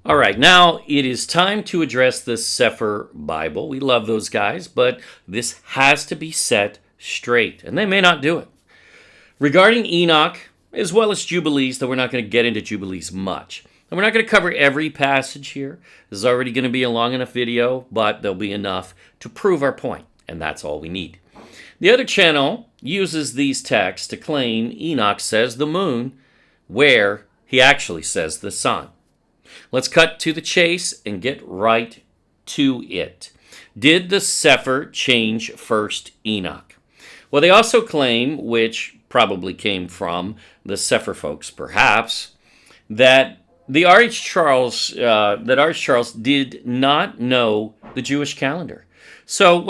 All right, now it is time to address the Cepher Bible. We love those guys, but this has to be set straight, and they may not do it. Regarding Enoch, as well as Jubilees, though we're not going to get into Jubilees much. And we're not going to cover every passage here. This is already going to be a long enough video, but there'll be enough to prove our point, and that's all we need. The other channel uses these texts to claim Enoch says the moon, where he actually says the sun. Let's cut to the chase and get right to it. Did the Sephir change First Enoch? Well, they also claim, which probably came from the Sephir folks perhaps, that R.H. Charles did not know the Jewish calendar. So,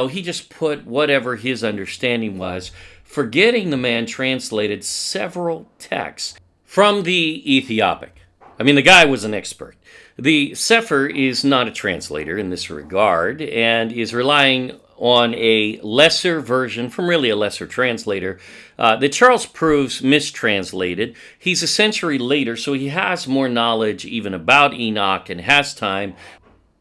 he just put whatever his understanding was, forgetting the man translated several texts from the Ethiopic. The guy was an expert. The Sephir is not a translator in this regard and is relying on a lesser version from really a lesser translator that Charles proves mistranslated. He's a century later, so he has more knowledge even about Enoch and has time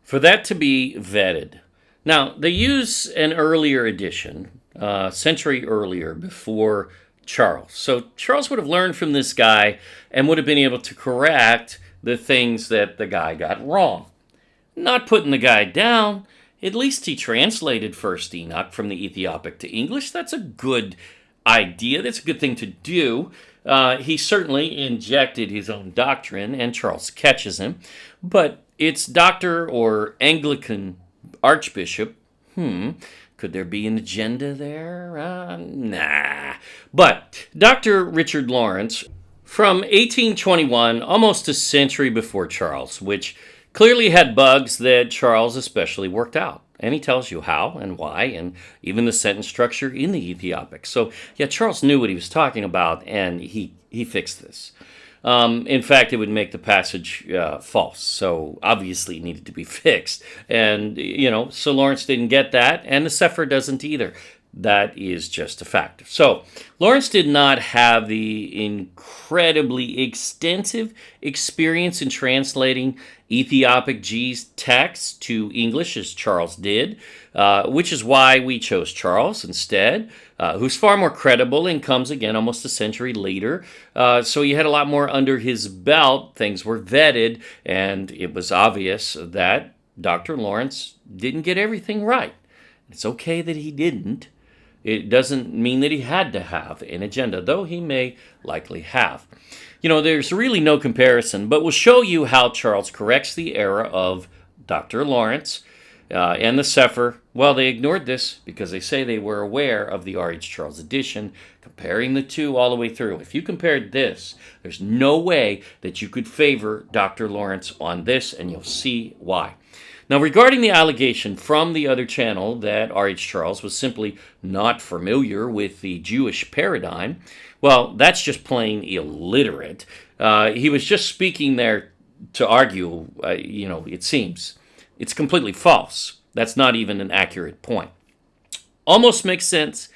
for that to be vetted. Now, they use an earlier edition, a century earlier, before Charles. So Charles would have learned from this guy and would have been able to correct the things that the guy got wrong. Not putting the guy down, at least he translated First Enoch from the Ethiopic to English. That's a good idea. That's a good thing to do. He certainly injected his own doctrine, and Charles catches him. But it's doctor or Anglican archbishop. Could there be an agenda there? Nah. But Dr. Richard Lawrence, from 1821, almost a century before Charles, which clearly had bugs that Charles especially worked out. And he tells you how and why, and even the sentence structure in the Ethiopic. So, Charles knew what he was talking about, and he fixed this. In fact, it would make the passage false, so obviously it needed to be fixed. And, so Lawrence didn't get that, and the Sephir doesn't either. That is just a fact. So, Lawrence did not have the incredibly extensive experience in translating Ethiopic G's text to English as Charles did, which is why we chose Charles instead, who's far more credible and comes again almost a century later. So he had a lot more under his belt. Things were vetted, and it was obvious that Dr. Lawrence didn't get everything right. It's okay that he didn't. It doesn't mean that he had to have an agenda, though he may likely have. There's really no comparison, but we'll show you how Charles corrects the error of Dr. Lawrence and the Sephir. Well, they ignored this because they say they were aware of the R.H. Charles edition, comparing the two all the way through. If you compared this, there's no way that you could favor Dr. Lawrence on this, and you'll see why. Now, regarding the allegation from the other channel that R.H. Charles was simply not familiar with the Jewish paradigm, well, that's just plain illiterate. He was just speaking there to argue, it seems. It's completely false. That's not even an accurate point. Almost makes sense.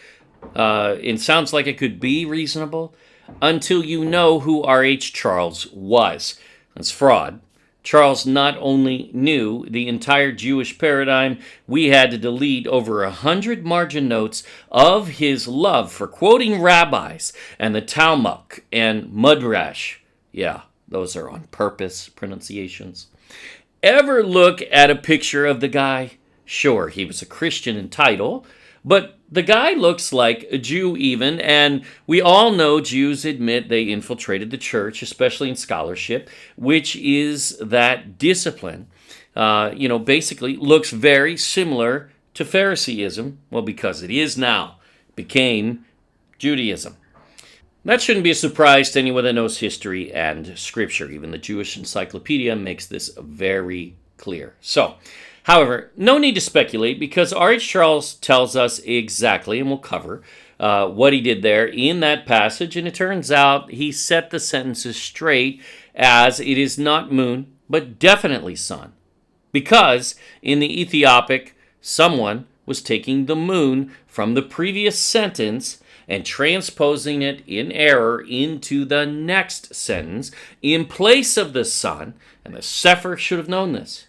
It sounds like it could be reasonable until you know who R.H. Charles was. That's fraud. Charles not only knew the entire Jewish paradigm, we had to delete over 100 margin notes of his love for quoting rabbis and the Talmud and Midrash. Yeah, those are on purpose pronunciations. Ever look at a picture of the guy? Sure, he was a Christian in title, but the guy looks like a Jew even, and we all know Jews admit they infiltrated the church, especially in scholarship, which is that discipline, basically looks very similar to Phariseeism, well, because it is now, became Judaism. That shouldn't be a surprise to anyone that knows history and scripture. Even the Jewish Encyclopedia makes this very clear. So, however, no need to speculate because R.H. Charles tells us exactly, and we'll cover what he did there in that passage, and it turns out he set the sentences straight as it is not moon, but definitely sun. Because in the Ethiopic, someone was taking the moon from the previous sentence and transposing it in error into the next sentence in place of the sun, and the Sephir should have known this.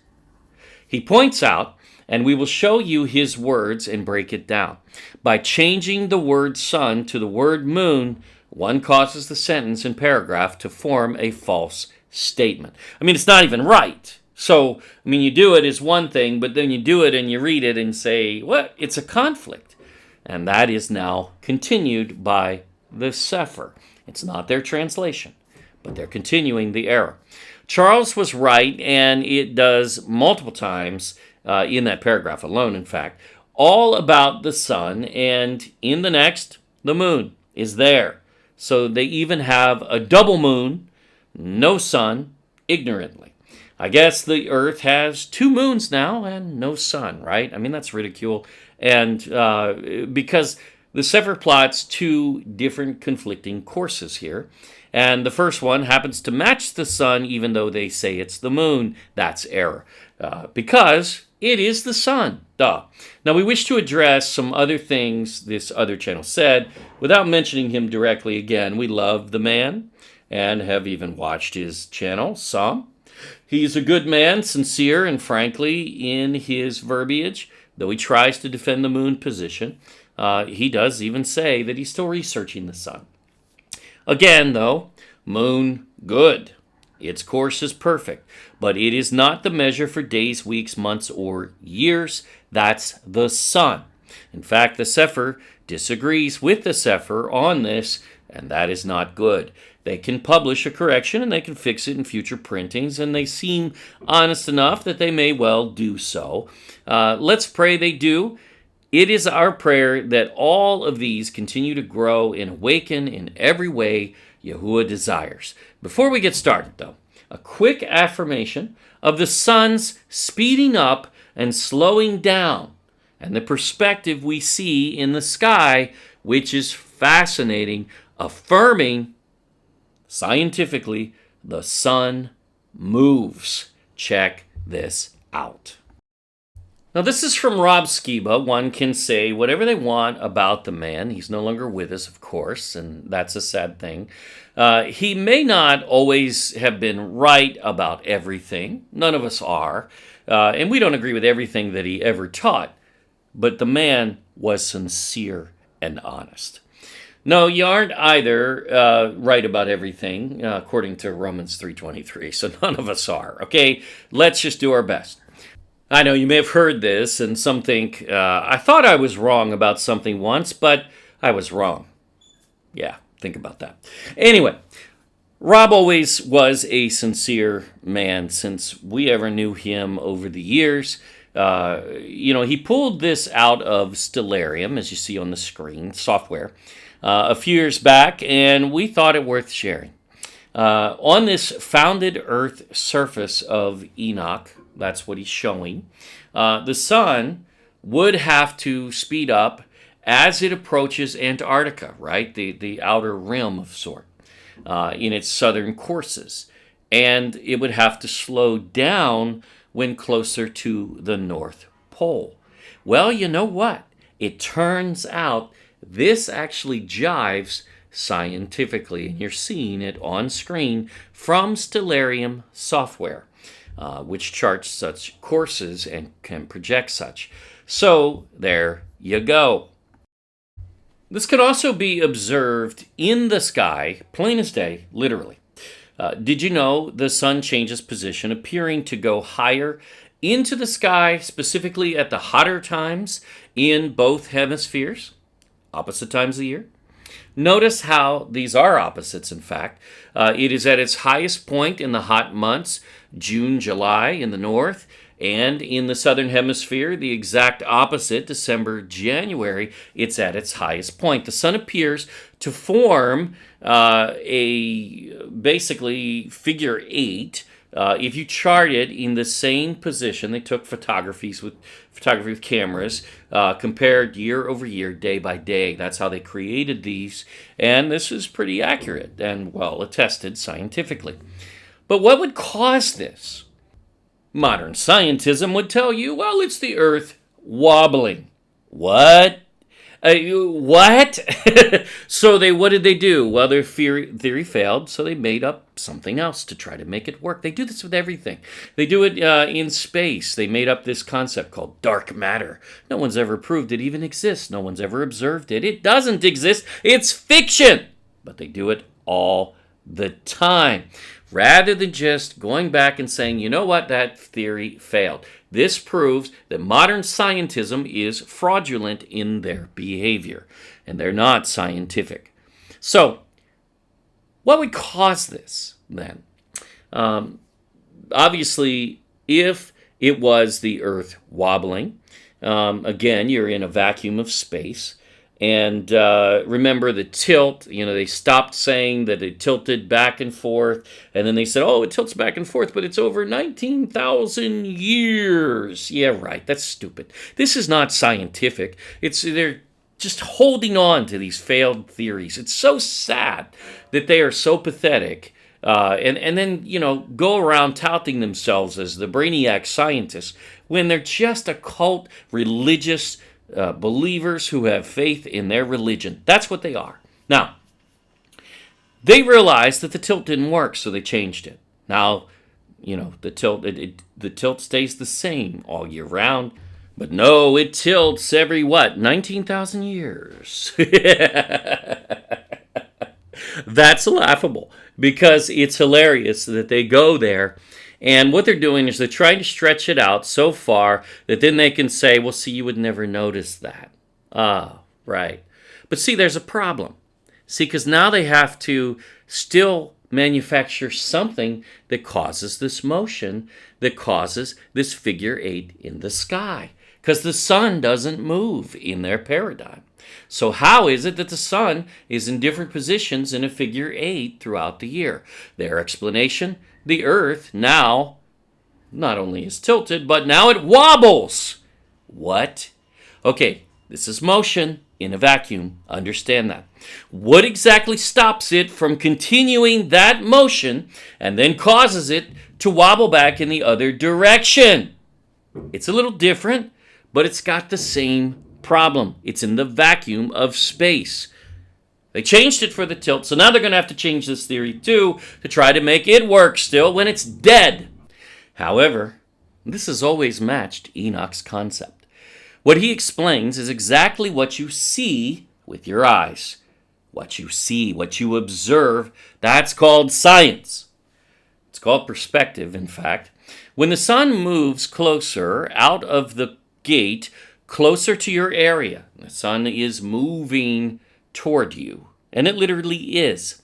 He points out, and we will show you his words and break it down. By changing the word sun to the word moon, one causes the sentence and paragraph to form a false statement. I mean, it's not even right. So, I mean, you do it as one thing, but then you do it and you read it and say, what? It's a conflict. And that is now continued by the Sephir. It's not their translation, but they're continuing the error. Charles was right, and it does multiple times in that paragraph alone, in fact, all about the sun, and in the next, the moon is there. So they even have a double moon, no sun, ignorantly. I guess the earth has 2 moons now and no sun, right? I mean, that's ridicule. And because the Sephir plots 2 different conflicting courses here. And the first one happens to match the sun even though they say it's the moon. That's error. Because it is the sun. Duh. Now, we wish to address some other things this other channel said without mentioning him directly again. We love the man and have even watched his channel some. He's a good man, sincere, and frankly, in his verbiage, though he tries to defend the moon position, he does even say that he's still researching the sun. Again, though, moon, good. Its course is perfect, but it is not the measure for days, weeks, months, or years. That's the sun. In fact, the Sephir disagrees with the Sephir on this, and that is not good. They can publish a correction and they can fix it in future printings, and they seem honest enough that they may well do so. Let's pray they do. It is our prayer that all of these continue to grow and awaken in every way Yahuwah desires. Before we get started, though, a quick affirmation of the sun's speeding up and slowing down, and the perspective we see in the sky, which is fascinating, affirming scientifically the sun moves. Check this out. Now, this is from Rob Skiba. One can say whatever they want about the man. He's no longer with us, of course, and that's a sad thing. He may not always have been right about everything. None of us are. And we don't agree with everything that he ever taught. But the man was sincere and honest. No, you aren't either right about everything, according to Romans 3:23. So none of us are, okay? Let's just do our best. I know you may have heard this, and some think, I thought I was wrong about something once, but I was wrong. Yeah, think about that. Anyway, Rob always was a sincere man since we ever knew him over the years. He pulled this out of Stellarium, as you see on the screen, software, a few years back, and we thought it worth sharing. On this founded Earth surface of Enoch, that's what he's showing, the sun would have to speed up as it approaches Antarctica, right? The outer rim of sort, in its southern courses. And it would have to slow down when closer to the North Pole. Well, you know what? It turns out this actually jives scientifically, and you're seeing it on screen from Stellarium software, which charts such courses and can project such. So there you go. This can also be observed in the sky, plain as day, literally. Did you know the sun changes position, appearing to go higher into the sky, specifically at the hotter times in both hemispheres, opposite times of the year? Notice how these are opposites, in fact. It is at its highest point in the hot months, June, July in the north, and in the southern hemisphere, the exact opposite, December, January, it's at its highest point. The sun appears to form a basically figure 8. If you chart it in the same position, they took photography with cameras, compared year over year, day by day. That's how they created these, and this is pretty accurate and well attested scientifically. But what would cause this? Modern scientism would tell you, well, it's the Earth wobbling. What? What? So what did they do? Well, their theory failed, so they made up something else to try to make it work. They do this with everything. They do it in space. They made up this concept called dark matter. No one's ever proved it even exists. No one's ever observed it. It doesn't exist. It's fiction. But they do it all the time, rather than just going back and saying, you know what, that theory failed. This proves that modern scientism is fraudulent in their behavior, and they're not scientific. So, what would cause this, then? Obviously, if it was the Earth wobbling, again, you're in a vacuum of space. And remember the tilt, they stopped saying that it tilted back and forth. And then they said, oh, it tilts back and forth, but it's over 19,000 years. Yeah, right. That's stupid. This is not scientific. They're just holding on to these failed theories. It's so sad that they are so pathetic. And then, go around touting themselves as the brainiac scientists when they're just a cult religious believers who have faith in their religion. That's what they are. Now, they realized that the tilt didn't work, so they changed it. Now, the tilt stays the same all year round, but no, it tilts every 19,000 years. That's laughable because it's hilarious that they go there. And what they're doing is they're trying to stretch it out so far that then they can say, well, see, you would never notice that. Ah, right. But see, there's a problem. See, because now they have to still manufacture something that causes this motion, that causes this figure 8 in the sky. Because the sun doesn't move in their paradigm. So how is it that the sun is in different positions in a figure 8 throughout the year? Their explanation: the earth now not only is tilted, but now it wobbles. What? Okay, this is motion in a vacuum. Understand that. What exactly stops it from continuing that motion and then causes it to wobble back in the other direction? It's a little different, but it's got the same problem. It's in the vacuum of space. They changed it for the tilt, so now they're going to have to change this theory too to try to make it work still when it's dead. However, this has always matched Enoch's concept. What he explains is exactly what you see with your eyes. What you see, what you observe, that's called science. It's called perspective, in fact. When the sun moves closer out of the gate, closer to your area, the sun is moving toward you, and it literally is.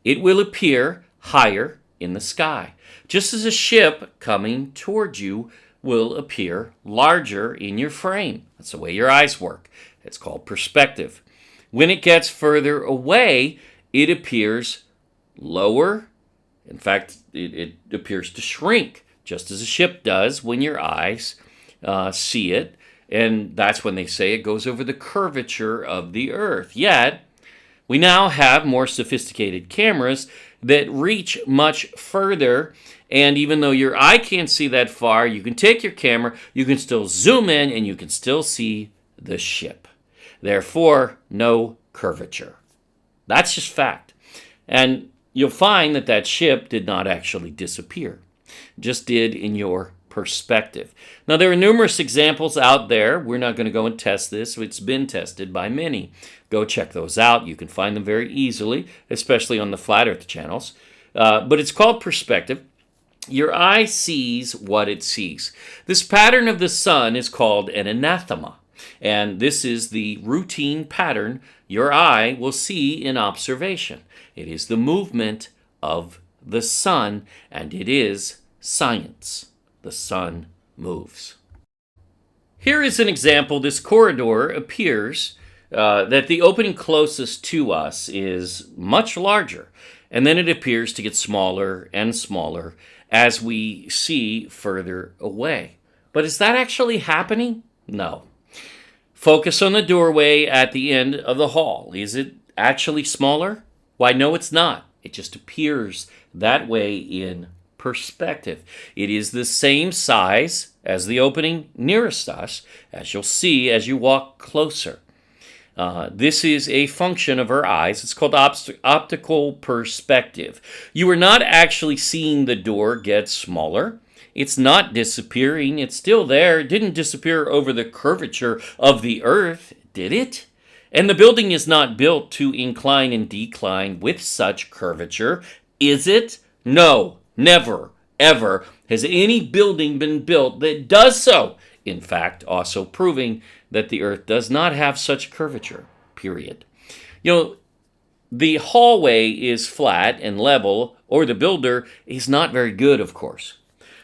It will appear higher in the sky, just as a ship coming toward you will appear larger in your frame. That's the way your eyes work. It's called perspective. When it gets further away, it appears lower. In fact, it appears to shrink, just as a ship does when your eyes see it. And that's when they say it goes over the curvature of the earth. Yet, we now have more sophisticated cameras that reach much further. And even though your eye can't see that far, you can take your camera, you can still zoom in, and you can still see the ship. Therefore, no curvature. That's just fact. And you'll find that that ship did not actually disappear, just did in your perspective. Now, there are numerous examples out there. We're not going to go and test this. It's been tested by many. Go check those out. You can find them very easily, especially on the Flat Earth channels. But it's called perspective. Your eye sees what it sees. This pattern of the sun is called an anathema. And this is the routine pattern your eye will see in observation. It is the movement of the sun, and it is science. The sun moves. Here is an example. This corridor appears that the opening closest to us is much larger, and then it appears to get smaller and smaller as we see further away. But is that actually happening? No. Focus on the doorway at the end of the hall. Is it actually smaller? Why, no, it's not. It just appears that way in perspective. It is the same size as the opening nearest us, as you'll see as you walk closer. This is a function of our eyes. It's called optical perspective. You are not actually seeing the door get smaller. It's not disappearing. It's still there. It didn't disappear over the curvature of the earth, did it? And the building is not built to incline and decline with such curvature, is it? No, never, ever has any building been built that does so. In fact, also proving that the earth does not have such curvature, period. The hallway is flat and level, or the builder is not very good, of course.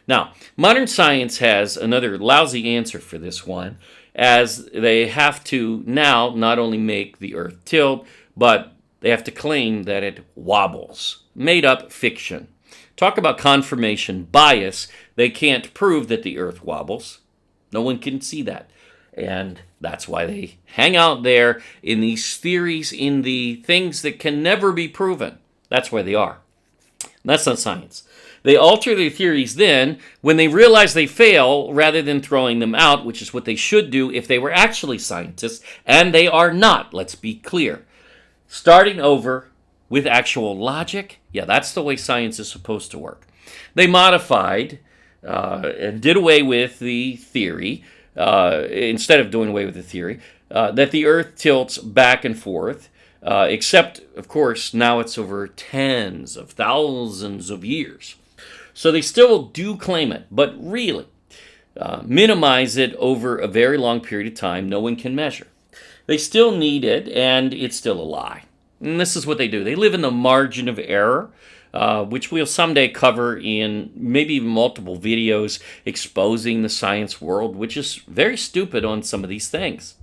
Now, modern science has another lousy answer for this one, as they have to now not only make the earth tilt, but they have to claim that it wobbles. Made up fiction. Talk about confirmation bias. They can't prove that the earth wobbles. No one can see that. And that's why they hang out there in these theories, in the things that can never be proven. That's where they are. That's not science. They alter their theories then when they realize they fail rather than throwing them out, which is what they should do if they were actually scientists, and they are not, let's be clear. Starting over with actual logic, yeah, that's the way science is supposed to work. They modified and did away with the theory, instead of doing away with the theory, that the earth tilts back and forth, except, of course, now it's over tens of thousands of years. So they still do claim it, but really minimize it over a very long period of time no one can measure. They still need it, and it's still a lie. And this is what they do. They live in the margin of error, which we'll someday cover in maybe even multiple videos exposing the science world, which is very stupid on some of these things.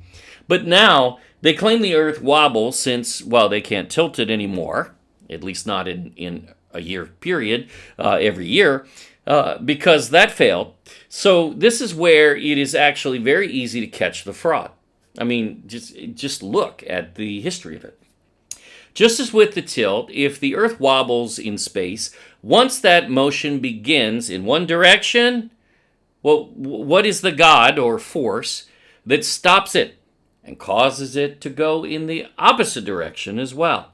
But now they claim the earth wobbles since, well, they can't tilt it anymore, at least not in a year period, every year, because that failed. So this is where it is actually very easy to catch the fraud. I mean, just look at the history of it. Just as with the tilt, if the earth wobbles in space, once that motion begins in one direction, well, what is the God or force that stops it and causes it to go in the opposite direction as well?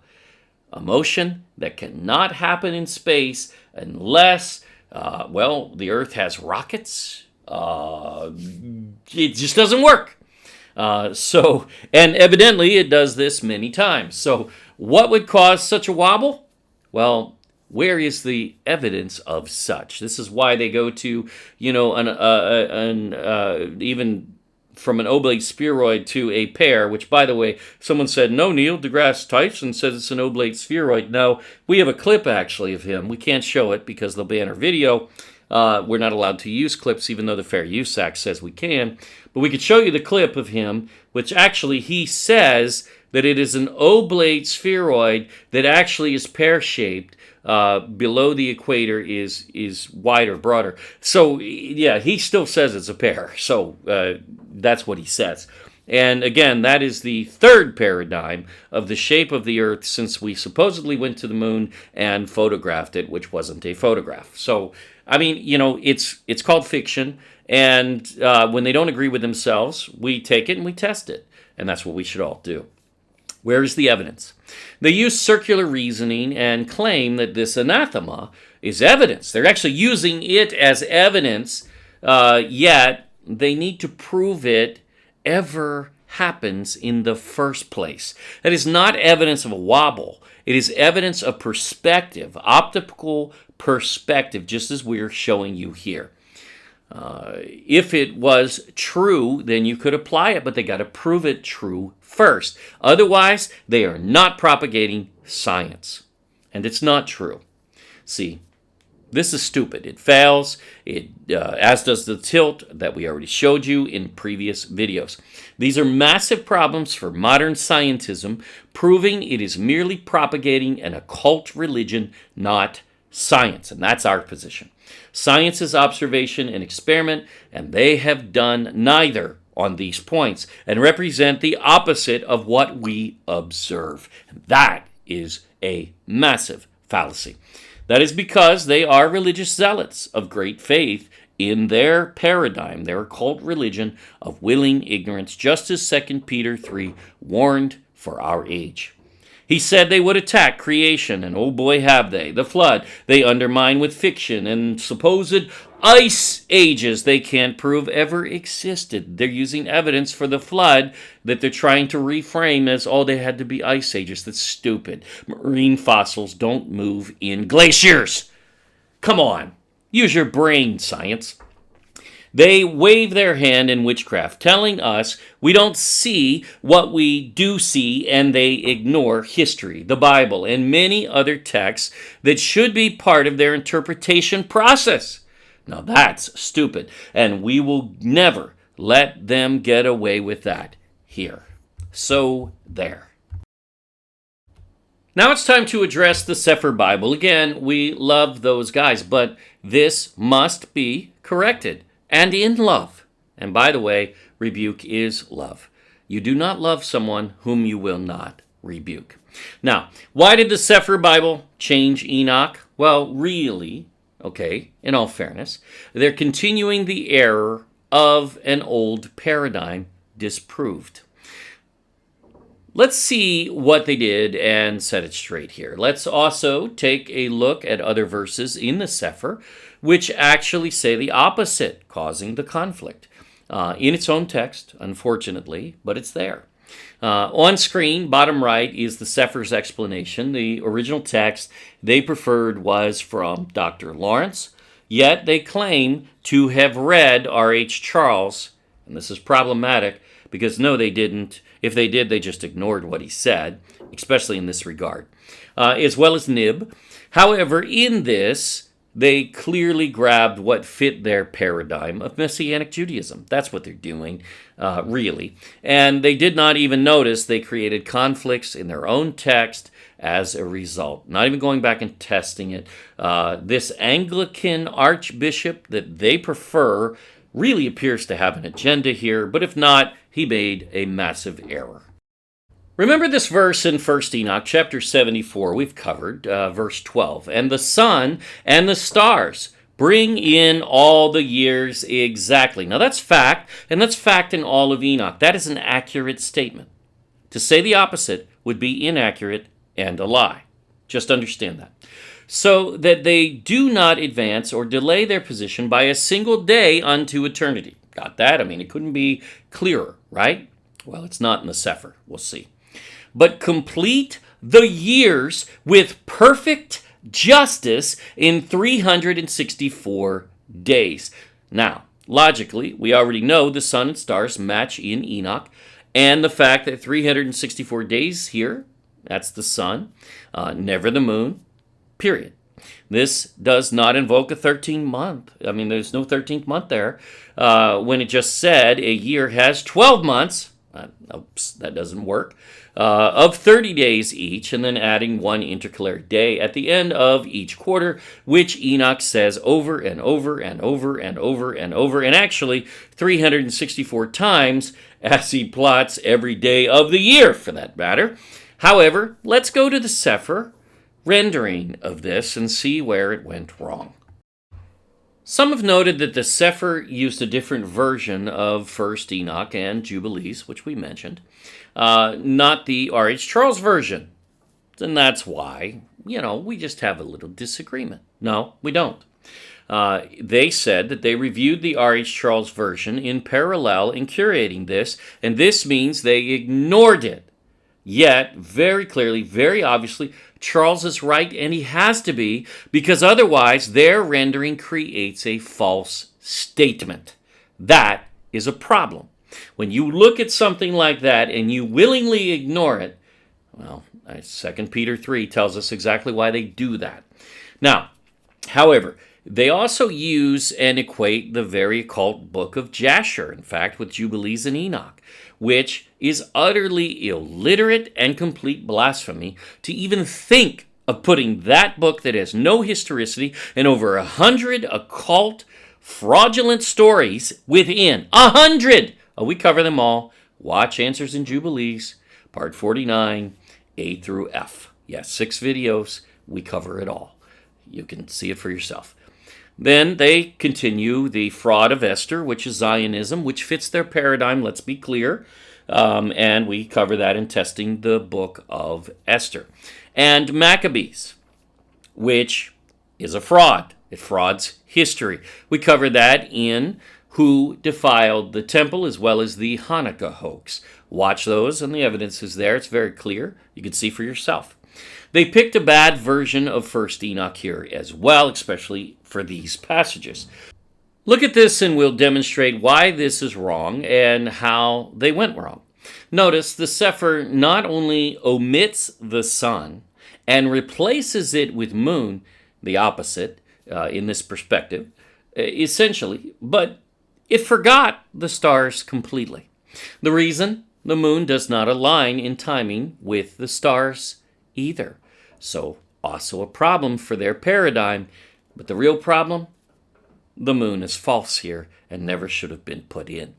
A motion that cannot happen in space unless, the earth has rockets. It just doesn't work. And evidently it does this many times. So what would cause such a wobble? Well, where is the evidence of such? This is why they go to, even from an oblate spheroid to a pear, which, by the way, someone said, no, Neil deGrasse Tyson says it's an oblate spheroid. No, we have a clip, actually, of him. We can't show it because they'll ban our video. We're not allowed to use clips, even though the Fair Use Act says we can. But we could show you the clip of him, which actually he says that it is an oblate spheroid that actually is pear-shaped. Below the equator is wider, broader. So, yeah, he still says it's a pear. So that's what he says. And again, that is the third paradigm of the shape of the earth since we supposedly went to the moon and photographed it, which wasn't a photograph. So, I mean, it's called fiction. And when they don't agree with themselves, we take it and we test it. And that's what we should all do. Where is the evidence? They use circular reasoning and claim that this anathema is evidence. They're actually using it as evidence, yet they need to prove it ever happens in the first place. That is not evidence of a wobble. It is evidence of perspective, optical perspective, just as we're showing you here. If it was true, then you could apply it, but they got to prove it true first. Otherwise, they are not propagating science. And it's not true. See, this is stupid. It fails, as does the tilt that we already showed you in previous videos. These are massive problems for modern scientism, proving it is merely propagating an occult religion, not science. And that's our position. Science is observation and experiment, and they have done neither on these points and represent the opposite of what we observe. That is a massive fallacy. That is because they are religious zealots of great faith in their paradigm, their occult religion of willing ignorance, just as 2 Peter 3 warned for our age. He said they would attack creation, and oh boy have they. The flood they undermine with fiction, and supposed ice ages they can't prove ever existed. They're using evidence for the flood that they're trying to reframe as, oh, they had to be ice ages. That's stupid. Marine fossils don't move in glaciers. Come on. Use your brain, science. They wave their hand in witchcraft, telling us we don't see what we do see, and they ignore history, the Bible, and many other texts that should be part of their interpretation process. Now that's stupid, and we will never let them get away with that here. So there. Now it's time to address the Cepher Bible. Again, we love those guys, but this must be corrected. And in love. And by the way, rebuke is love. You do not love someone whom you will not rebuke. Now, why did the Cepher Bible change Enoch? Well, really, okay, in all fairness, they're continuing the error of an old paradigm disproved. Let's see what they did and set it straight here. Let's also take a look at other verses in the Sephir which actually say the opposite, causing the conflict. In its own text, unfortunately, but it's there. On screen, bottom right, is the Sephir's explanation. The original text they preferred was from Dr. Lawrence, yet they claim to have read R.H. Charles, and this is problematic because no, they didn't. If they did, they just ignored what he said, especially in this regard, as well as Nib. However, in this, they clearly grabbed what fit their paradigm of Messianic Judaism. That's what they're doing, really. And they did not even notice they created conflicts in their own text as a result. Not even going back and testing it. This Anglican archbishop that they prefer really appears to have an agenda here, but if not, he made a massive error. Remember this verse in First Enoch, chapter 74, we've covered, verse 12. And the sun and the stars bring in all the years exactly. Now that's fact, and that's fact in all of Enoch. That is an accurate statement. To say the opposite would be inaccurate and a lie. Just understand that. So that they do not advance or delay their position by a single day unto eternity. Got that? I mean, it couldn't be clearer, right? Well, it's not in the Sephir. We'll see. But complete the years with perfect justice in 364 days. Now, logically, we already know the sun and stars match in Enoch, and the fact that 364 days here, that's the sun, never the moon, period. This does not invoke a 13th month. I mean, there's no 13th month there. When it just said a year has 12 months, oops, that doesn't work, of 30 days each, and then adding one intercalary day at the end of each quarter, which Enoch says over and over and over and over and over, and actually 364 times as he plots every day of the year, for that matter. However, let's go to the Sephir rendering of this and see where it went wrong. Some have noted that the Sephir used a different version of First Enoch and Jubilees, which we mentioned, not the R.H. Charles version. And that's why, we just have a little disagreement. No, we don't. They said that they reviewed the R.H. Charles version in parallel in curating this, and this means they ignored it. Yet, very clearly, very obviously, Charles is right, and he has to be, because otherwise their rendering creates a false statement. That is a problem. When you look at something like that and you willingly ignore it, well, 2 Peter 3 tells us exactly why they do that. Now, however, they also use and equate the very occult book of Jasher, in fact, with Jubilees and Enoch, which is utterly illiterate and complete blasphemy to even think of putting that book that has no historicity and over 100 occult, fraudulent stories within. 100! Oh, we cover them all. Watch Answers in Jubilees, part 49, A through F. Yes, 6 videos. We cover it all. You can see it for yourself. Then they continue the fraud of Esther, which is Zionism, which fits their paradigm, let's be clear. And we cover that in testing the book of Esther. And Maccabees, which is a fraud. It frauds history. We cover that in Who Defiled the Temple, as well as the Hanukkah hoax. Watch those, and the evidence is there. It's very clear. You can see for yourself. They picked a bad version of First Enoch here as well, especially for these passages. Look at this and we'll demonstrate why this is wrong and how they went wrong. Notice the Sephir not only omits the sun and replaces it with moon, the opposite in this perspective, essentially, but it forgot the stars completely. The reason? The moon does not align in timing with the stars either. So also a problem for their paradigm. But the real problem? The moon is false here and never should have been put in.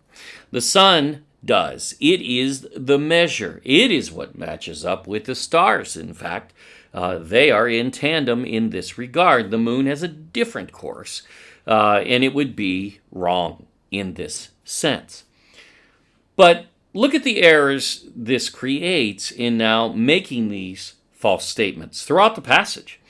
The sun does. It is the measure. It is what matches up with the stars. In fact, they are in tandem in this regard. The moon has a different course, and it would be wrong in this sense. But look at the errors this creates in now making these false statements throughout the passage.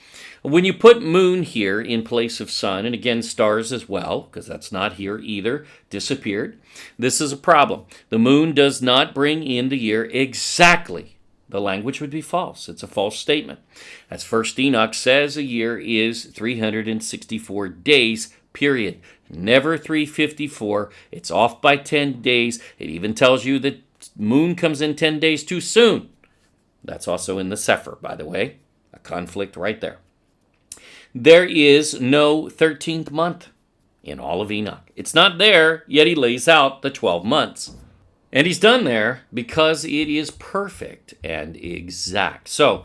When you put moon here in place of sun, and again stars as well, because that's not here either, disappeared, this is a problem. The moon does not bring in the year exactly. The language would be false. It's a false statement. As First Enoch says, a year is 364 days, period. Never 354. It's off by 10 days. It even tells you that moon comes in 10 days too soon. That's also in the Sephir, by the way. A conflict right there. There is no 13th month in all of Enoch. It's not there, yet he lays out the 12 months. And he's done there because it is perfect and exact. So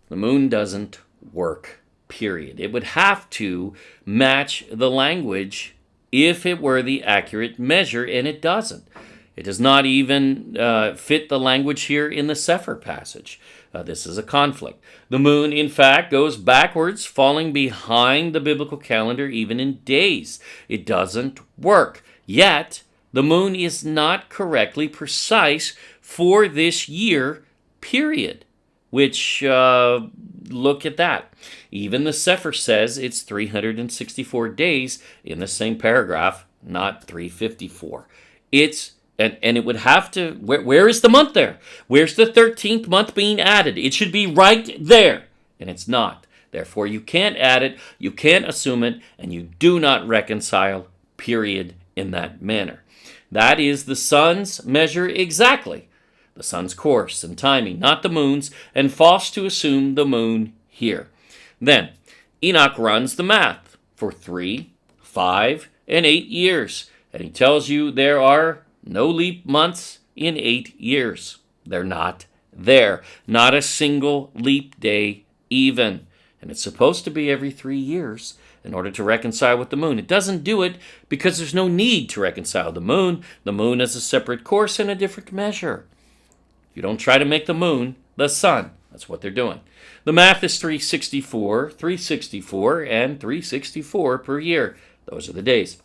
the moon doesn't work, period. It would have to match the language if it were the accurate measure, and it doesn't. It does not even fit the language here in the Sephir passage. This is a conflict. The moon, in fact, goes backwards, falling behind the biblical calendar even in days. It doesn't work. Yet, the moon is not correctly precise for this year, period. Which, look at that. Even the Sephir says it's 364 days in the same paragraph, not 354. And it would have to, where is the month there? Where's the 13th month being added? It should be right there, and it's not. Therefore, you can't add it, you can't assume it, and you do not reconcile, period, in that manner. That is the sun's measure exactly. The sun's course and timing, not the moon's, and false to assume the moon here. Then, Enoch runs the math for 3, 5, and 8 years, and he tells you there are no leap months in 8 years. They're not there. Not a single leap day even. And it's supposed to be every 3 years in order to reconcile with the moon. It doesn't do it because there's no need to reconcile the moon. The moon has a separate course and a different measure. You don't try to make the moon the sun. That's what they're doing. The math is 364, 364, and 364 per year. Those are the days.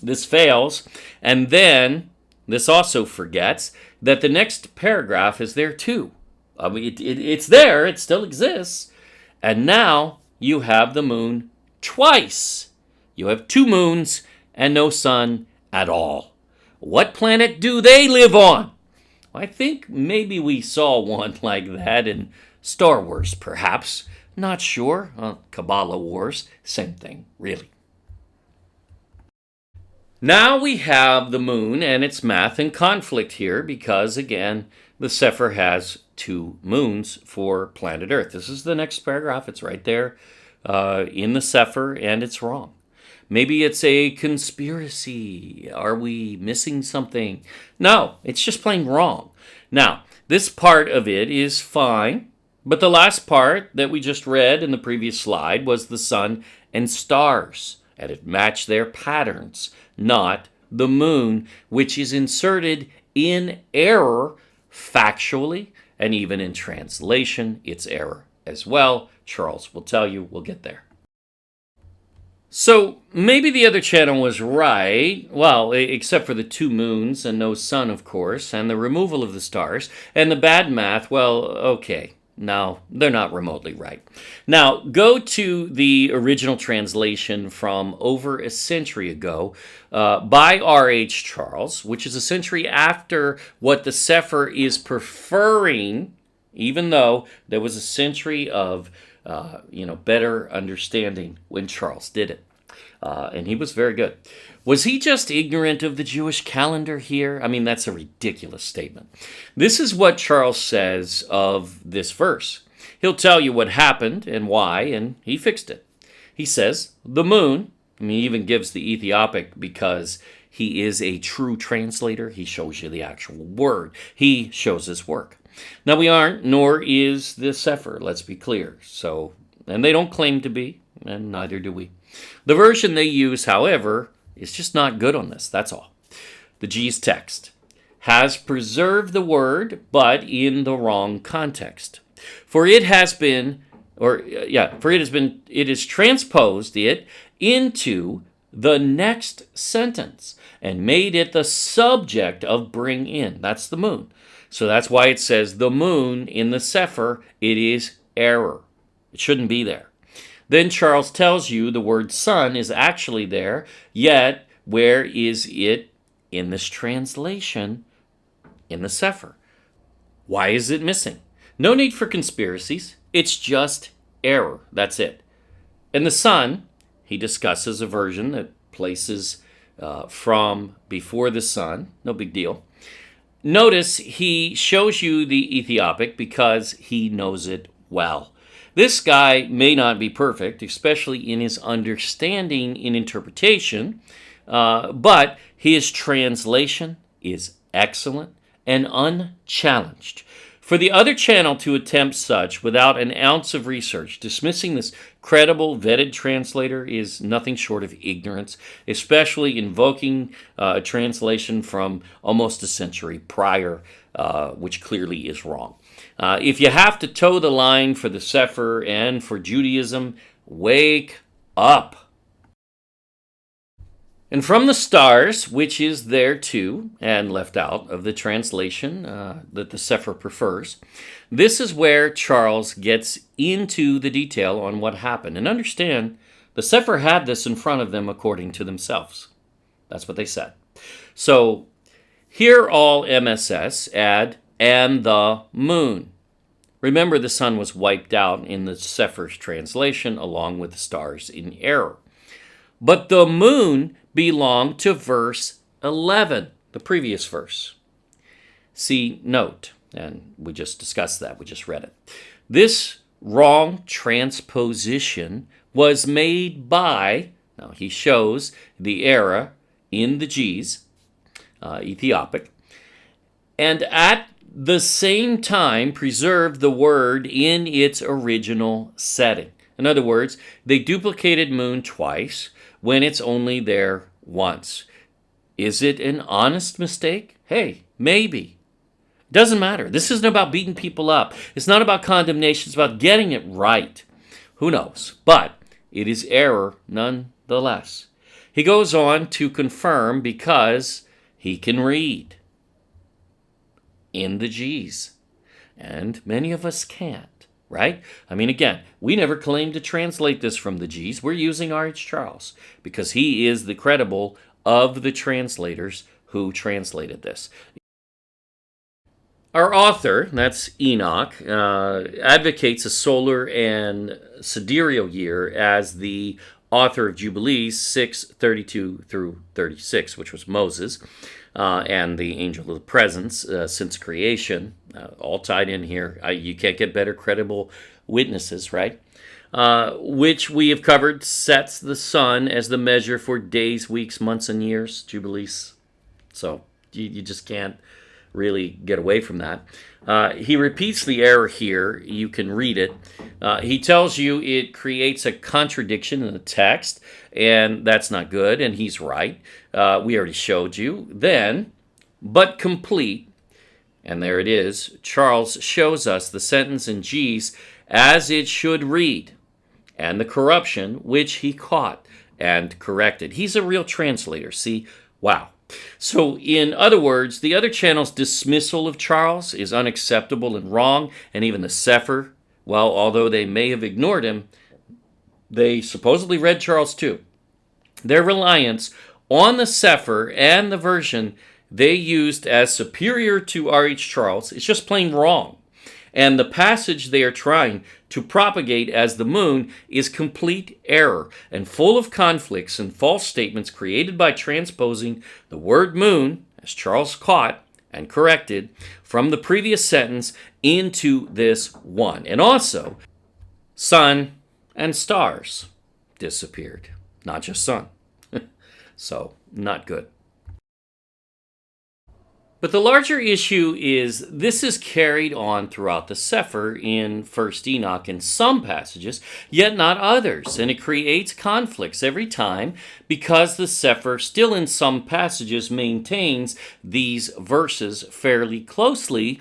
This fails, and then this also forgets that the next paragraph is there too. I mean, it's there, it still exists. And now you have the moon twice. You have 2 moons and no sun at all. What planet do they live on? I think maybe we saw one like that in Star Wars, perhaps. Not sure. Kabbalah Wars, same thing, really. Now we have the moon and its math in conflict here because, again, the Sephir has 2 moons for planet Earth. This is the next paragraph. It's right there in the Sephir, and it's wrong. Maybe it's a conspiracy. Are we missing something? No, it's just plain wrong. Now, this part of it is fine, but the last part that we just read in the previous slide was the sun and stars, and it matched their patterns, not the moon, which is inserted in error factually, and even in translation, it's error as well. Charles will tell you, we'll get there. So maybe the other channel was right, well, except for the 2 moons and no sun, of course, and the removal of the stars, and the bad math, well, okay. No, they're not remotely right. Now, go to the original translation from over a century ago by R.H. Charles, which is a century after what the Sephir is preferring, even though there was a century of better understanding when Charles did it. And he was very good. Was he just ignorant of the Jewish calendar here? I mean, that's a ridiculous statement. This is what Charles says of this verse. He'll tell you what happened and why, and he fixed it. He says, the moon, I mean, he even gives the Ethiopic because he is a true translator. He shows you the actual word. He shows his work. Now, we aren't, nor is the Sephir, let's be clear. So, and they don't claim to be, and neither do we. The version they use, however, is just not good on this, that's all. The G's text has preserved the word, but in the wrong context. It has transposed it into the next sentence and made it the subject of bring in. That's the moon. So that's why it says the moon in the Sephir, it is error. It shouldn't be there. Then Charles tells you the word sun is actually there, yet where is it in this translation in the Sephir? Why is it missing? No need for conspiracies. It's just error. That's it. And the sun, he discusses a version that places from before the sun. No big deal. Notice he shows you the Ethiopic because he knows it well. This guy may not be perfect, especially in his understanding and interpretation, but his translation is excellent and unchallenged. For the other channel to attempt such without an ounce of research, dismissing this credible, vetted translator is nothing short of ignorance, especially invoking a translation from almost a century prior, which clearly is wrong. If you have to toe the line for the Sephir and for Judaism, wake up. And from the stars, which is there too, and left out of the translation that the Sephir prefers, this is where Charles gets into the detail on what happened. And understand, the Sephir had this in front of them according to themselves. That's what they said. So, here all MSS add, and the moon. Remember, the sun was wiped out in the Sephir's translation along with the stars in error. But the moon belonged to verse 11, the previous verse. See note, and we just discussed that, we just read it. This wrong transposition was made by, now he shows the error in the G's, Ethiopic, and at the same time preserved the word in its original setting. In other words, they duplicated moon twice when it's only there once. Is it an honest mistake? Hey, maybe. Doesn't matter. This isn't about beating people up. It's not about condemnation. It's about getting it right. Who knows? But it is error nonetheless. He goes on to confirm because he can read in the G's. And many of us can't, right? I mean, again, we never claimed to translate this from the G's. We're using R.H. Charles because he is the credible of the translators who translated this. Our author, that's Enoch, advocates a solar and sidereal year as the author of Jubilees 6:32 through 36, which was Moses, and the angel of the presence since creation, all tied in here. You can't get better credible witnesses, right? Which we have covered, sets the sun as the measure for days, weeks, months, and years, Jubilees. So you just can't really get away from that. He repeats the error here. You can read it. He tells you it creates a contradiction in the text, and that's not good, and he's right. We already showed you. Then, but complete, and there it is, Charles shows us the sentence in G's as it should read, and the corruption which he caught. and corrected. He's a real translator, see? Wow. So, in other words, the other channel's dismissal of Charles is unacceptable and wrong, and even the Sephir, well, although they may have ignored him, they supposedly read Charles too. Their reliance on the Sephir and the version they used as superior to R.H. Charles is just plain wrong. And the passage they are trying to propagate as the moon is complete error and full of conflicts and false statements created by transposing the word moon, as Charles caught and corrected, from the previous sentence into this one. And also, sun and stars disappeared, not just sun. So, not good. But the larger issue is this is carried on throughout the Sephir in First Enoch in some passages, yet not others, and it creates conflicts every time because the Sephir still in some passages maintains these verses fairly closely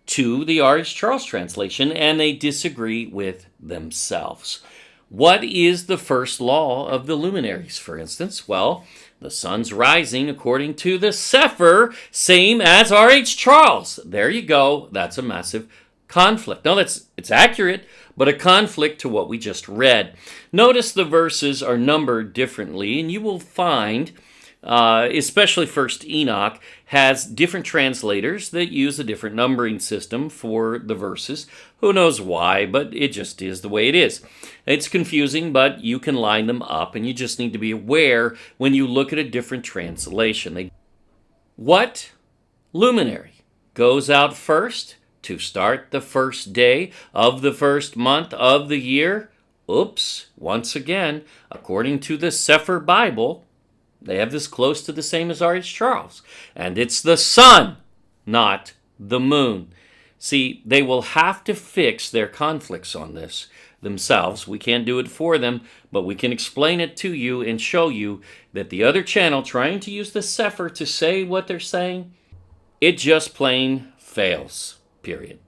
to the R.H. Charles translation, and they disagree with themselves. What is the first law of the luminaries, for instance? Well, the sun's rising according to the Sephir, same as R.H. Charles. There you go. That's a massive conflict. No, it's accurate, but a conflict to what we just read. Notice the verses are numbered differently, and you will find, especially First Enoch, has different translators that use a different numbering system for the verses. Who knows why, but it just is the way it is. It's confusing, but you can line them up, and you just need to be aware when you look at a different translation. What luminary goes out first to start the first day of the first month of the year? Oops, once again, according to the Cepher Bible, they have this close to the same as R.H. Charles. And it's the sun, not the moon. See, they will have to fix their conflicts on this themselves. We can't do it for them, but we can explain it to you and show you that the other channel trying to use the Sephir to say what they're saying, it just plain fails, period.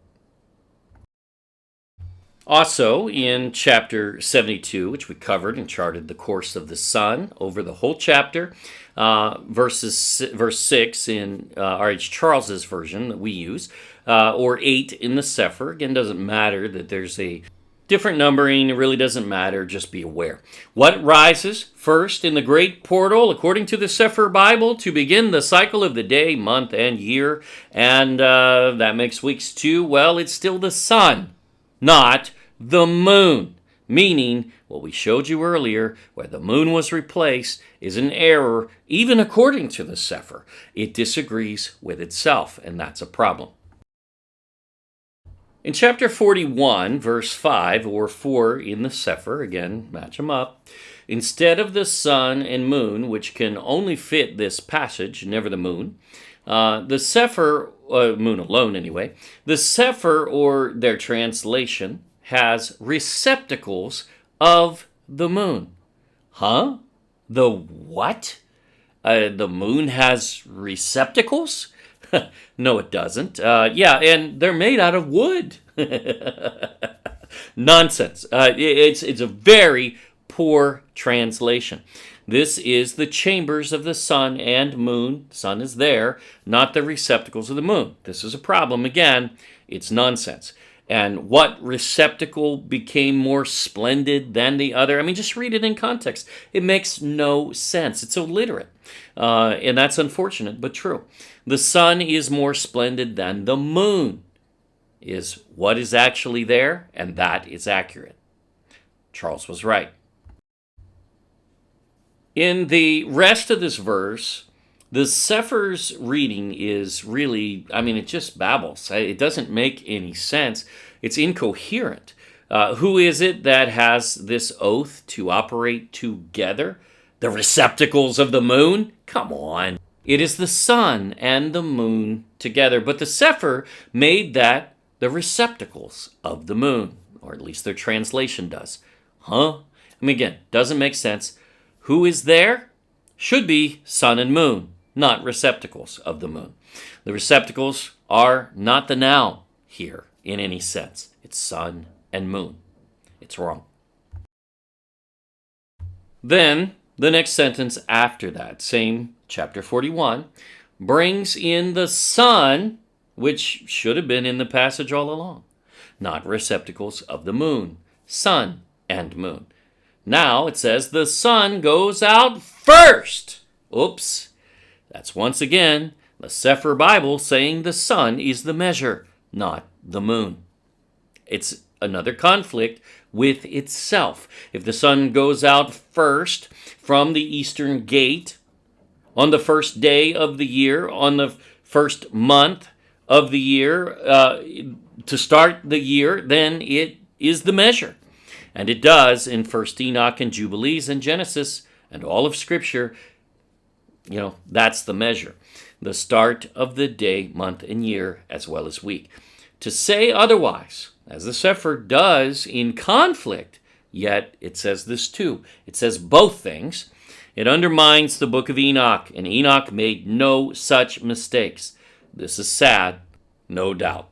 Also, in chapter 72, which we covered and charted the course of the sun over the whole chapter, verse 6 in R.H. Charles's version that we use, or 8 in the Sephir. Again, doesn't matter that there's a different numbering. It really doesn't matter. Just be aware. What rises first in the great portal, according to the Cepher Bible, to begin the cycle of the day, month, and year? And that makes weeks too. Well, it's still the sun, not the moon, meaning what we showed you earlier, where the moon was replaced, is an error, even according to the Sephir. It disagrees with itself, and that's a problem. In chapter 41, verse 5, or 4 in the Sephir, again, match them up, instead of the sun and moon, which can only fit this passage, never the moon, the Sephir, moon alone anyway, the Sephir, or their translation, has receptacles of the moon. Huh? The what? The moon has receptacles? No, it doesn't. Yeah, and they're made out of wood. Nonsense. It's a very poor translation. This is the chambers of the sun and moon. The sun is there, not the receptacles of the moon. This is a problem. Again, it's nonsense. And what receptacle became more splendid than the other? I mean, just read it in context. It makes no sense. It's illiterate. And that's unfortunate, but true. The sun is more splendid than the moon, is what is actually there, and that is accurate. Charles was right. In the rest of this verse, the Sephir's reading is really, it just babbles. It doesn't make any sense. It's incoherent. Who is it that has this oath to operate together? The receptacles of the moon? Come on. It is the sun and the moon together. But the Sephir made that the receptacles of the moon, or at least their translation does. Huh? Again, doesn't make sense. Who is there? Should be sun and moon, not receptacles of the moon. The receptacles are not the noun here in any sense. It's sun and moon. It's wrong. Then The next sentence after that, same chapter 41, brings in the sun, which should have been in the passage all along. Not receptacles of the moon, sun and moon. Now it says the sun goes out first. Oops. That's once again the Cepher Bible saying the sun is the measure, not the moon. It's another conflict with itself. If the sun goes out first from the eastern gate on the first day of the year, on the first month of the year, to start the year, then it is the measure. And it does in First Enoch and Jubilees and Genesis and all of Scripture. That's the measure. The start of the day, month, and year, as well as week. To say otherwise, as the Sephir does in conflict, yet it says this too. It says both things. It undermines the book of Enoch, and Enoch made no such mistakes. This is sad, no doubt.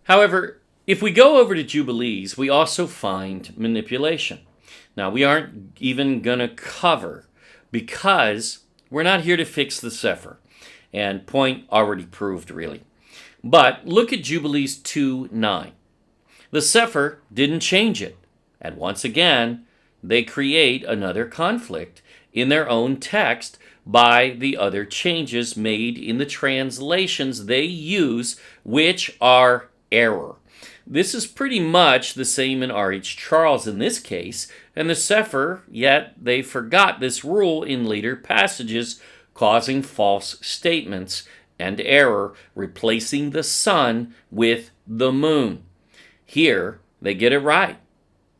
However, if we go over to Jubilees, we also find manipulation. Now, we aren't even going to cover, because we're not here to fix the Sephir, and point already proved, really. But look at Jubilees 2:9. The Sephir didn't change it, and once again, they create another conflict in their own text by the other changes made in the translations they use, which are error. This is pretty much the same in R.H. Charles in this case, and the Sephir, yet they forgot this rule in later passages, causing false statements and error, replacing the sun with the moon. Here, they get it right,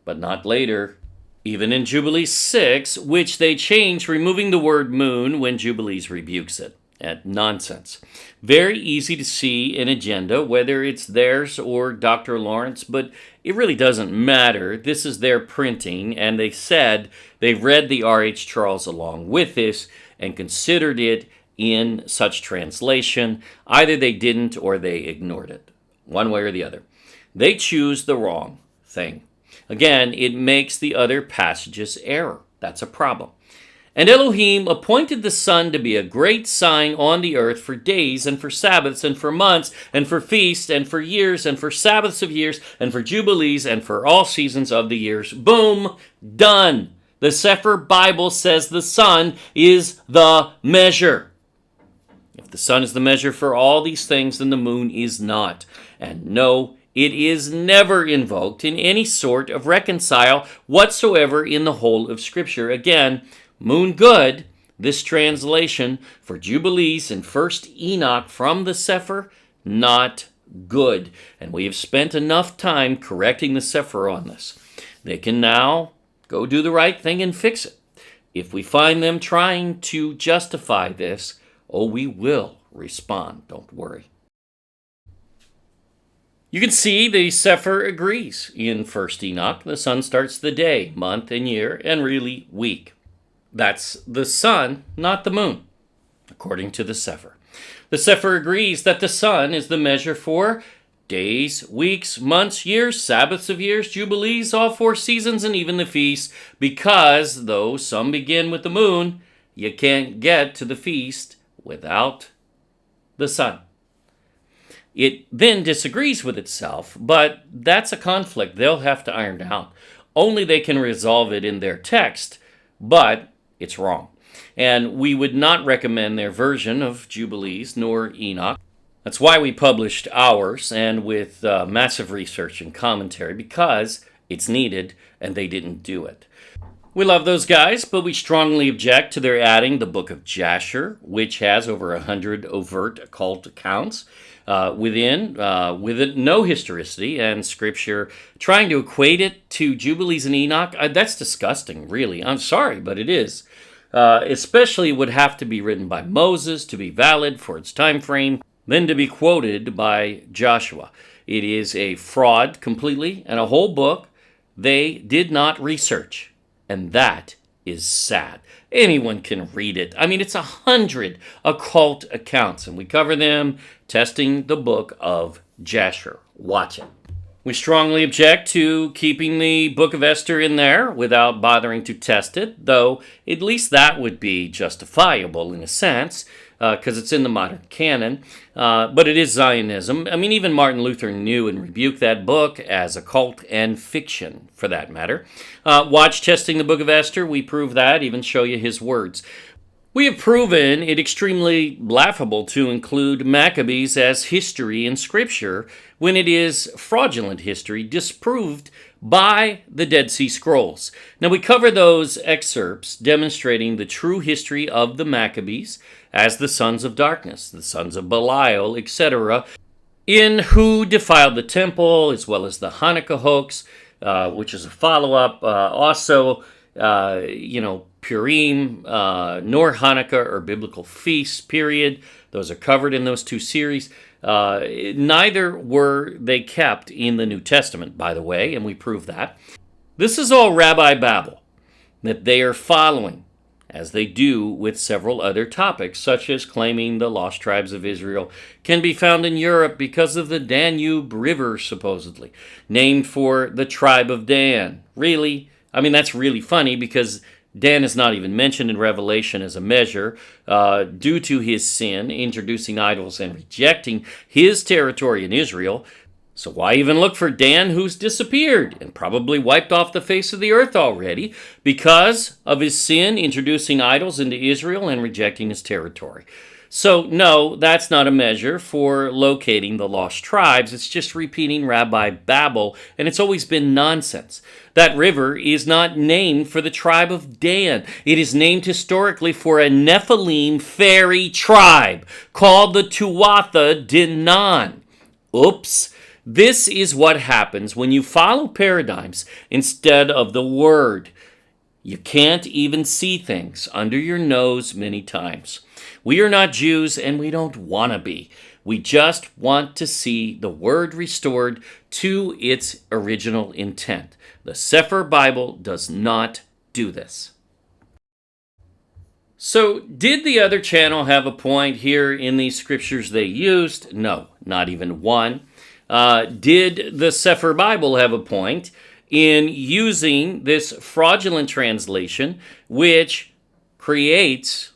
but not later. Even in Jubilees 6, which they change, removing the word moon when Jubilees rebukes it. Nonsense. Very easy to see an agenda, whether it's theirs or Dr. Lawrence, but it really doesn't matter. This is their printing, and they said they read the R.H. Charles along with this and considered it in such translation. Either they didn't or they ignored it. One way or the other. They choose the wrong thing. Again, it makes the other passages error. That's a problem. And Elohim appointed the sun to be a great sign on the earth for days and for Sabbaths and for months and for feasts and for years and for Sabbaths of years and for Jubilees and for all seasons of the years. Boom, done. The Cepher Bible says the sun is the measure. If the sun is the measure for all these things, then the moon is not. And no, it is never invoked in any sort of reconcile whatsoever in the whole of Scripture. Again, moon good, this translation for Jubilees and First Enoch from the Sephir, not good. And we have spent enough time correcting the Sephir on this. They can now go do the right thing and fix it. If we find them trying to justify this, we will respond. Don't worry. You can see the Sephir agrees. In First Enoch, the sun starts the day, month, and year, and really week. That's the sun, not the moon, according to the Sephir. The Sephir agrees that the sun is the measure for days, weeks, months, years, Sabbaths of years, Jubilees, all 4 seasons, and even the feasts, because though some begin with the moon, you can't get to the feast without the sun. It then disagrees with itself, but that's a conflict they'll have to iron out. Only they can resolve it in their text, but it's wrong. And we would not recommend their version of Jubilees nor Enoch. That's why we published ours, and with massive research and commentary, because it's needed and they didn't do it. We love those guys, but we strongly object to their adding the book of Jasher, which has over 100 overt occult accounts with it no historicity and Scripture, trying to equate it to Jubilees and Enoch. That's disgusting, really. I'm sorry, but it is. Especially would have to be written by Moses to be valid for its time frame, then to be quoted by Joshua. It is a fraud completely, and a whole book they did not research. And that is sad. Anyone can read it. I mean, it's 100 occult accounts, and we cover them testing the book of Jasher. Watch it. We strongly object to keeping the Book of Esther in there without bothering to test it, though at least that would be justifiable in a sense, because it's in the modern canon, but it is Zionism. I mean, even Martin Luther knew and rebuked that book as a cult and fiction, for that matter. Watch Testing the Book of Esther. We prove that, even show you his words. We have proven it extremely laughable to include Maccabees as history in Scripture when it is fraudulent history disproved by the Dead Sea Scrolls. Now, we cover those excerpts demonstrating the true history of the Maccabees as the sons of darkness, the sons of Belial, etc., in who defiled the temple, as well as the Hanukkah hoax, which is a follow-up. Purim, nor Hanukkah or biblical feasts, period. Those are covered in those two series. Neither were they kept in the New Testament, by the way, and we prove that. This is all Rabbi Babel that they are following, as they do with several other topics, such as claiming the lost tribes of Israel can be found in Europe because of the Danube River, supposedly, named for the tribe of Dan. Really? I mean, that's really funny because Dan is not even mentioned in Revelation as a measure due to his sin, introducing idols and rejecting his territory in Israel. So why even look for Dan, who's disappeared and probably wiped off the face of the earth already because of his sin, introducing idols into Israel and rejecting his territory? So no, that's not a measure for locating the lost tribes. It's just repeating Rabbi Babel, and it's always been nonsense. That river is not named for the tribe of Dan. It is named historically for a Nephilim fairy tribe called the Tuatha Dinan. Oops. This is what happens when you follow paradigms instead of the Word. You can't even see things under your nose many times. We are not Jews, and we don't want to be. We just want to see the Word restored to its original intent. The Cepher Bible does not do this. So, did the other channel have a point here in these scriptures they used? No, not even one. Did the Cepher Bible have a point in using this fraudulent translation, which creates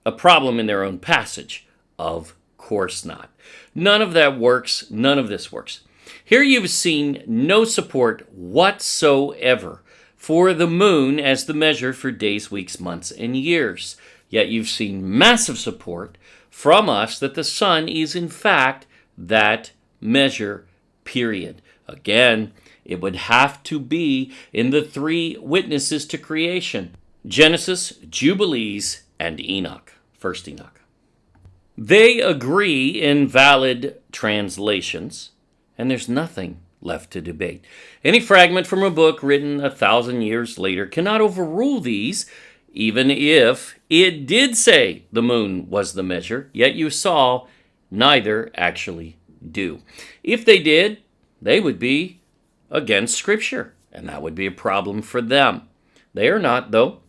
a problem in their own passage? Of course not. None of that works. None of this works. Here you've seen no support whatsoever for the moon as the measure for days, weeks, months, and years. Yet you've seen massive support from us that the sun is in fact that measure, period. Again, it would have to be in the three witnesses to creation: Genesis, Jubilees, and Enoch, First Enoch. They agree in valid translations, and there's nothing left to debate. Any fragment from a book written 1,000 years later cannot overrule these, even if it did say the moon was the measure, yet you saw neither actually do. If they did, they would be against Scripture, and that would be a problem for them. They are not, though.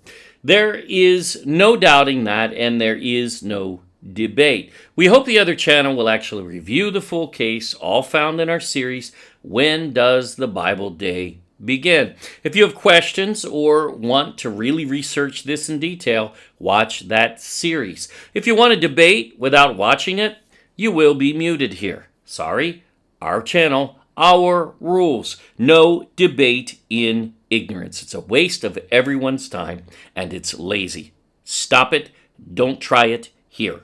There is no doubting that, and there is no debate. We hope the other channel will actually review the full case, all found in our series, When Does the Bible Day Begin? If you have questions or want to really research this in detail, watch that series. If you want to debate without watching it, you will be muted here. Sorry, our channel, our rules. No debate in ignorance. It's a waste of everyone's time, and it's lazy. Stop it. Don't try it here.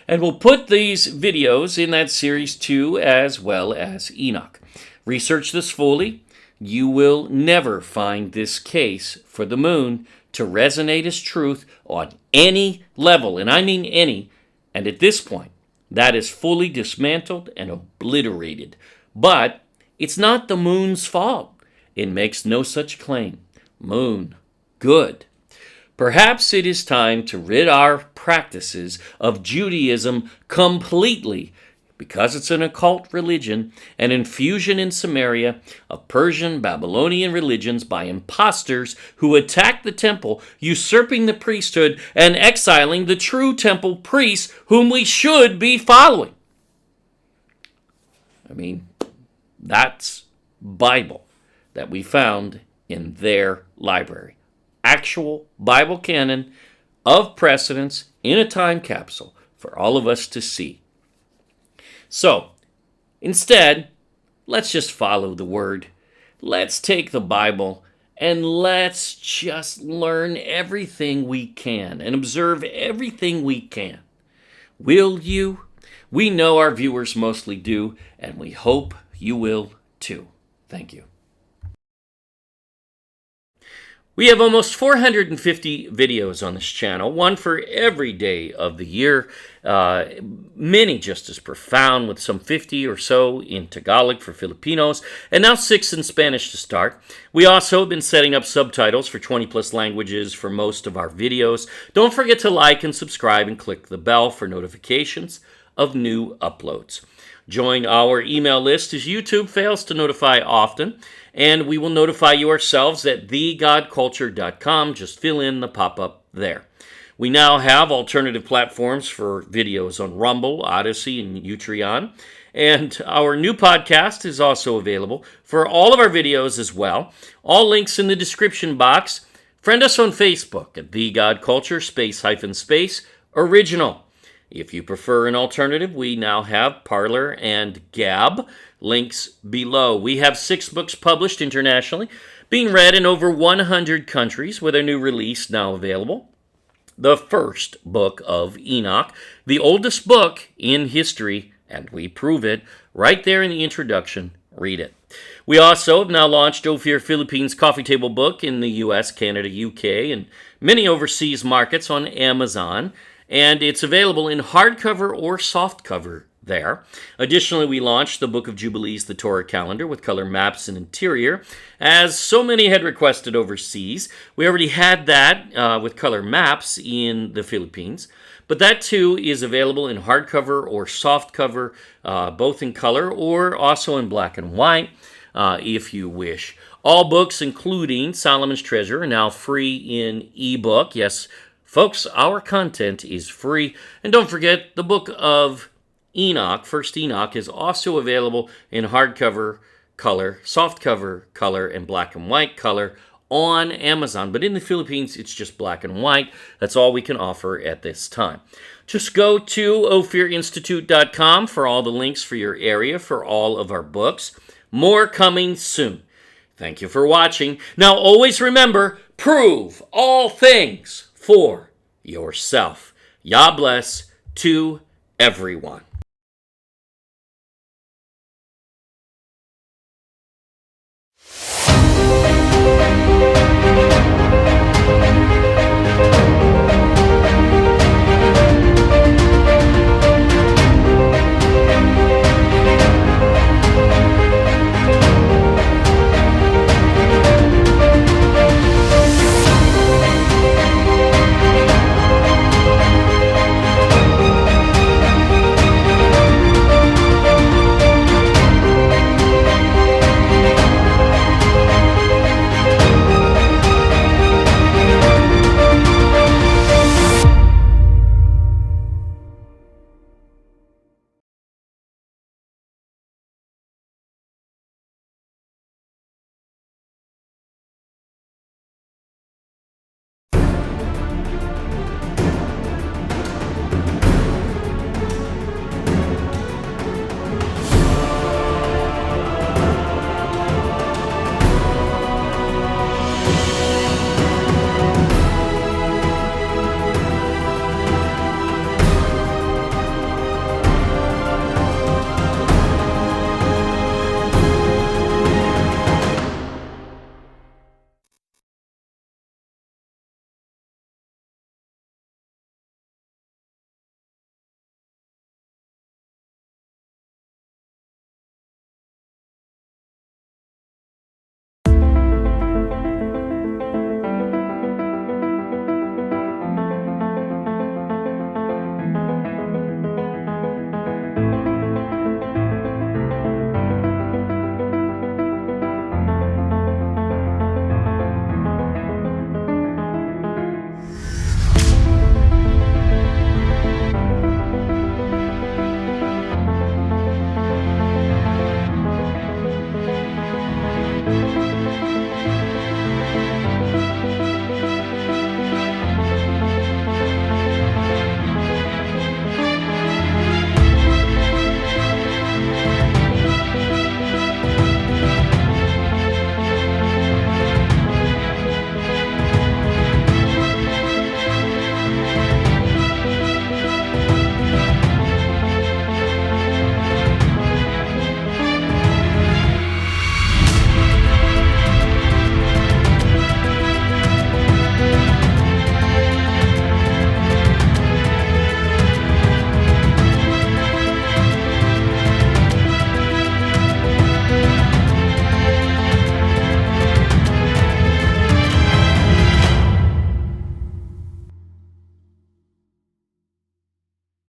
And we'll put these videos in that series too, as well as Enoch. Research this fully. You will never find this case for the moon to resonate as truth on any level, and I mean any, and at this point, that is fully dismantled and obliterated. But it's not the moon's fault. It makes no such claim. Moon, good. Perhaps it is time to rid our practices of Judaism completely, because it's an occult religion, an infusion in Samaria of Persian, Babylonian religions by impostors who attack the temple, usurping the priesthood and exiling the true temple priests whom we should be following. I mean, that's Bible that we found in their library. Actual Bible canon of precedence in a time capsule for all of us to see. So, instead, let's just follow the Word. Let's take the Bible and let's just learn everything we can and observe everything we can. Will you? We know our viewers mostly do, and we hope you will too. Thank you. We have almost 450 videos on this channel, one for every day of the year, many just as profound, with some 50 or so in Tagalog for Filipinos, and now 6 in Spanish to start. We also have been setting up subtitles for 20-plus languages for most of our videos. Don't forget to like and subscribe and click the bell for notifications of new uploads. Join our email list as YouTube fails to notify often, and we will notify you ourselves at thegodculture.com. Just fill in the pop-up there. We now have alternative platforms for videos on Rumble, Odyssey, and Utreon, and our new podcast is also available for all of our videos as well. All links in the description box. Friend us on Facebook at The God Culture, _space, original. If you prefer an alternative, we now have Parler and Gab. Links below. We have 6 books published internationally, being read in over 100 countries, with a new release now available. The first book of Enoch, the oldest book in history, and we prove it right there in the introduction. Read it. We also have now launched Ophir Philippines Coffee Table Book in the US, Canada, UK, and many overseas markets on Amazon. And it's available in hardcover or softcover there. Additionally, we launched the Book of Jubilees, the Torah calendar, with color maps and interior, as so many had requested overseas. We already had that with color maps in the Philippines, but that too is available in hardcover or softcover, both in color or also in black and white, if you wish. All books, including Solomon's Treasure, are now free in eBook. Yes, folks, our content is free. And don't forget, the Book of Enoch, First Enoch, is also available in hardcover color, softcover color, and black and white color on Amazon. But in the Philippines, it's just black and white. That's all we can offer at this time. Just go to ophirinstitute.com for all the links for your area for all of our books. More coming soon. Thank you for watching. Now, always remember, prove all things for yourself. Yah bless to everyone.